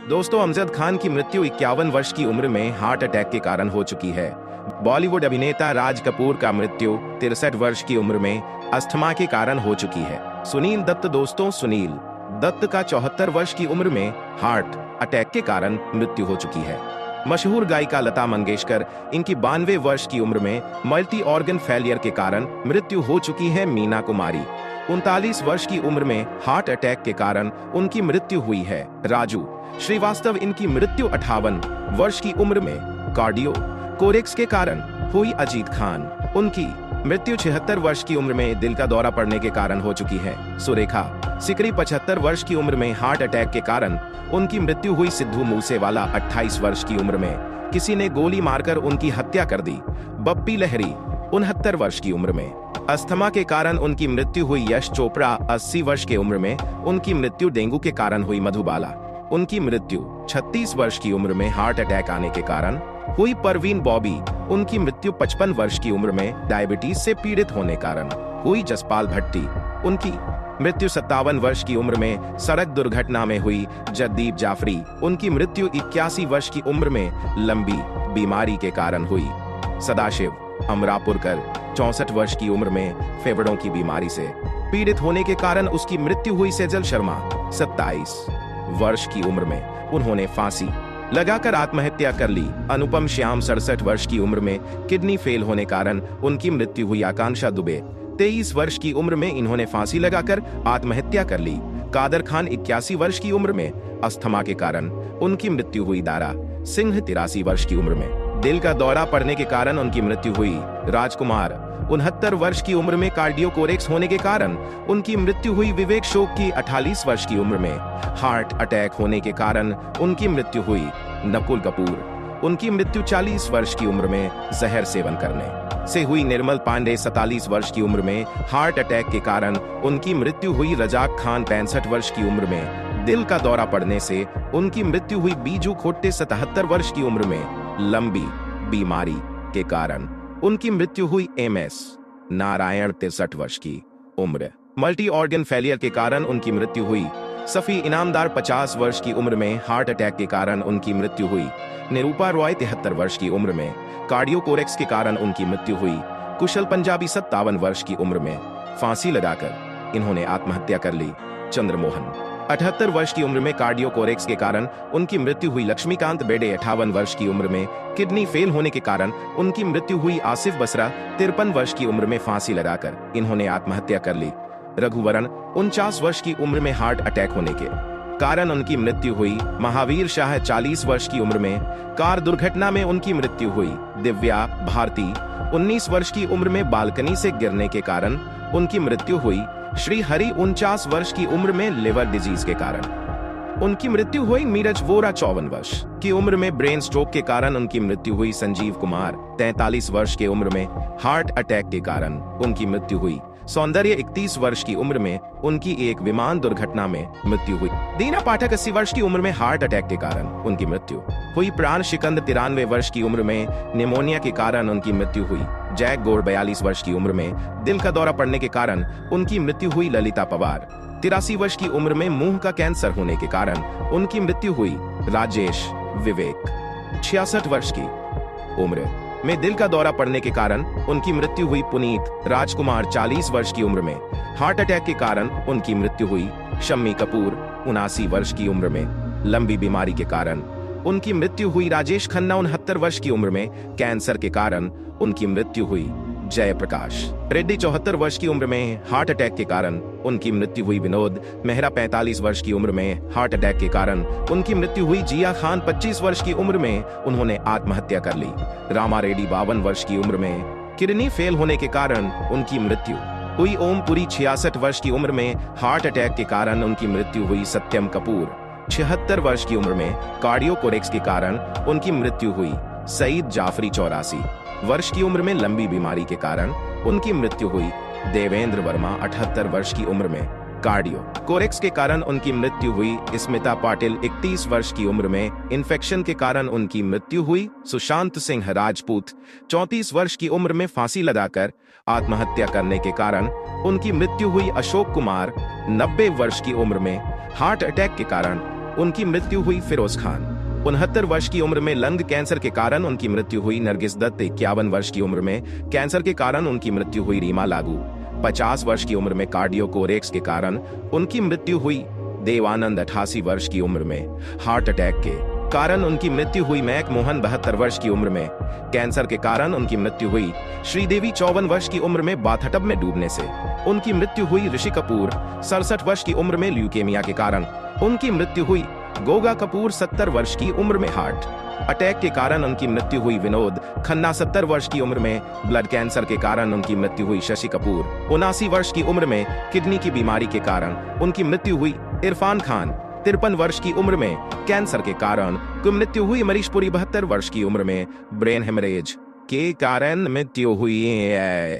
दोस्तों, अमजद खान की मृत्यु 51 वर्ष की उम्र में हार्ट अटैक के कारण हो चुकी है। बॉलीवुड अभिनेता राज कपूर का मृत्यु 63 वर्ष की उम्र में अस्थमा के कारण हो चुकी है। सुनील दत्त दोस्तों, सुनील दत्त का 74 वर्ष की उम्र में हार्ट अटैक के कारण मृत्यु हो चुकी है। मशहूर गायिका लता मंगेशकर, इनकी 92 वर्ष की उम्र में मल्टी ऑर्गन फेलियर के कारण मृत्यु हो चुकी है। मीना कुमारी 39 वर्ष की उम्र में हार्ट अटैक के कारण उनकी मृत्यु हुई है। राजू श्रीवास्तव, इनकी मृत्यु 58 वर्ष की उम्र में कार्डियो कोरेक्स के कारण हुई। अजीत खान, उनकी मृत्यु 76 वर्ष की उम्र में दिल का दौरा पड़ने के कारण हो चुकी है। सुरेखा सिकरी 75 वर्ष की उम्र में हार्ट अटैक के कारण उनकी मृत्यु हुई। सिद्धू मूसेवाला 28 वर्ष की उम्र में किसी ने गोली मारकर उनकी हत्या कर दी। बप्पी लहरी 69 वर्ष की उम्र में अस्थमा के कारण उनकी मृत्यु हुई। यश चोपड़ा 80 वर्ष की उम्र में उनकी मृत्यु डेंगू के कारण हुई। मधुबाला, उनकी मृत्यु 36 वर्ष की उम्र में हार्ट अटैक आने के कारण हुई। परवीन बॉबी, उनकी मृत्यु 55 वर्ष की उम्र में डायबिटीज से पीड़ित होने कारण हुई। जसपाल भट्टी, उनकी मृत्यु 57 वर्ष की उम्र में सड़क दुर्घटना में हुई। जगदीप जाफरी, उनकी मृत्यु 81 वर्ष की उम्र में लंबी बीमारी के कारण हुई। सदाशिव अमरापुरकर 64 वर्ष की उम्र में फेफड़ों की बीमारी से पीड़ित होने के कारण उसकी मृत्यु हुई। सेजल शर्मा 27 वर्ष की उम्र में उन्होंने फांसी लगाकर आत्महत्या कर ली। अनुपम श्याम 67 वर्ष की उम्र में किडनी फेल होने कारण उनकी मृत्यु हुई। आकांक्षा दुबे 23 वर्ष की उम्र में इन्होंने फांसी लगाकर आत्महत्या कर ली। कादर खान 81 वर्ष की उम्र में अस्थमा के कारण उनकी मृत्यु हुई। दारा सिंह 83 वर्ष की उम्र में दिल का दौरा पड़ने के कारण उनकी मृत्यु हुई। राजकुमार 69 वर्ष की उम्र में कार्डियो कोरेक्स होने के कारण उनकी मृत्यु हुई। विवेक शोकी 48 वर्ष की उम्र में हार्ट अटैक होने के कारण उनकी मृत्यु हुई। नकुल कपूर, उनकी मृत्यु 40 वर्ष की उम्र में जहर सेवन करने से हुई। निर्मल पांडे 47 वर्ष की उम्र में हार्ट अटैक के कारण उनकी मृत्यु हुई। रजाक खान 65 वर्ष की उम्र में दिल का दौरा पड़ने से उनकी मृत्यु हुई। बीजू खोट्टे 77 वर्ष की उम्र में लंबी बीमारी के कारण उनकी मृत्यु हुई। MS नारायण 63 वर्ष की उम्र मल्टी ऑर्गन फेलियर के कारण उनकी मृत्यु हुई। सफी इनामदार 50 वर्ष की उम्र में हार्ट अटैक के कारण उनकी मृत्यु हुई। निरूपा रॉय 73 वर्ष की उम्र में कार्डियो कोरेक्स के कारण उनकी मृत्यु हुई। कुशल पंजाबी 57 वर्ष की उम्र में फांसी लगाकर इन्होंने आत्महत्या कर ली। चंद्रमोहन 78 वर्ष की उम्र में कार्डियो कोरेक्स के कारण उनकी मृत्यु हुई। लक्ष्मीकांत बेड़े 58 वर्ष की उम्र में किडनी फेल होने के कारण उनकी मृत्यु हुई। आसिफ बसरा 53 वर्ष की उम्र में फांसी लगाकर इन्होंने आत्महत्या कर ली। रघुवरन 49 वर्ष की उम्र में हार्ट अटैक होने के कारण उनकी मृत्यु हुई। महावीर शाह 40 वर्ष की उम्र में कार दुर्घटना में उनकी मृत्यु हुई। दिव्या भारती 19 वर्ष की उम्र में बालकनी से गिरने के कारण उनकी मृत्यु हुई। श्री हरि 49 वर्ष की उम्र में लिवर डिजीज के कारण उनकी मृत्यु हुई। नीरज वोरा 54 वर्ष की उम्र में ब्रेन स्ट्रोक के कारण उनकी मृत्यु हुई। संजीव कुमार 43 वर्ष की उम्र में हार्ट अटैक के कारण उनकी मृत्यु हुई। सौंदर्य 31 वर्ष की उम्र में उनकी एक विमान दुर्घटना में मृत्यु हुई। दीना पाठक 80 वर्ष की उम्र में हार्ट अटैक के कारण उनकी मृत्यु हुई। प्राण शिकंद 93 वर्ष की उम्र में निमोनिया के कारण उनकी मृत्यु हुई। जैक गौड़ 42 वर्ष की उम्र में दिल का दौरा पड़ने के कारण उनकी मृत्यु हुई। ललिता पवार 83 वर्ष की उम्र में मुंह का कैंसर होने के कारण उनकी मृत्यु हुई। राजेश विवेक 66 वर्ष की उम्र में दिल का दौरा पड़ने के कारण उनकी मृत्यु हुई। पुनीत राजकुमार 40 वर्ष की उम्र में हार्ट अटैक के कारण उनकी मृत्यु हुई। शम्मी कपूर 79 वर्ष की उम्र में लंबी बीमारी के कारण उनकी मृत्यु हुई। राजेश खन्ना 69 वर्ष की उम्र में कैंसर के कारण उनकी मृत्यु हुई। जयप्रकाश रेड्डी 74 वर्ष की उम्र में हार्ट अटैक के कारण उनकी मृत्यु हुई। विनोद मेहरा 45 वर्ष की उम्र में हार्ट अटैक के कारण उनकी मृत्यु हुई। जिया खान 25 वर्ष की उम्र में उन्होंने आत्महत्या कर ली। रामा रेड्डी 52 वर्ष की उम्र में किडनी फेल होने के कारण उनकी मृत्यु हुई। ओम पुरी 66 वर्ष की उम्र में हार्ट अटैक के कारण उनकी मृत्यु हुई। सत्यम कपूर 76 वर्ष की उम्र में कार्डियो कोरेक्स के कारण उनकी मृत्यु हुई। सईद जाफरी 84 वर्ष की उम्र में लंबी बीमारी के कारण उनकी मृत्यु हुई। देवेंद्र वर्मा 78 वर्ष की उम्र में कार्डियो कोरेक्स के कारण उनकी मृत्यु हुई। स्मिता पाटिल 31 वर्ष की उम्र में इन्फेक्शन के कारण उनकी मृत्यु हुई। सुशांत सिंह राजपूत 34 वर्ष की उम्र में फांसी लगाकर आत्महत्या करने के कारण उनकी मृत्यु हुई। अशोक कुमार 90 वर्ष की उम्र में हार्ट अटैक के कारण उनकी मृत्यु हुई। फिरोज खान 69 वर्ष की उम्र में लंग कैंसर के कारण उनकी मृत्यु हुई। नरगिस दत्त 51 वर्ष की उम्र में कैंसर के कारण उनकी मृत्यु हुई। रीमा लागू 50 वर्ष की उम्र में कार्डियोकोरेक्स के कारण उनकी मृत्यु हुई। देवानंद 88 वर्ष की उम्र में हार्ट अटैक के कारण उनकी मृत्यु हुई। मैक मोहन 72 वर्ष की उम्र में कैंसर के कारण उनकी मृत्यु हुई। श्रीदेवी 54 वर्ष की उम्र में बाथटब में डूबने से उनकी मृत्यु हुई। ऋषि कपूर 67 वर्ष की उम्र में ल्यूकेमिया के कारण उनकी मृत्यु हुई। गोगा कपूर 70 वर्ष की उम्र में हार्ट अटैक के कारण उनकी मृत्यु हुई। विनोद खन्ना 70 वर्ष की उम्र में ब्लड कैंसर के कारण उनकी मृत्यु हुई। शशि कपूर 79 वर्ष की उम्र में किडनी की बीमारी के कारण उनकी मृत्यु हुई। इरफान खान 53 वर्ष की उम्र में कैंसर के कारण मृत्यु हुई। अमरीश पुरी 72 वर्ष की उम्र में ब्रेन हेमरेज के कारण मृत्यु हुई है।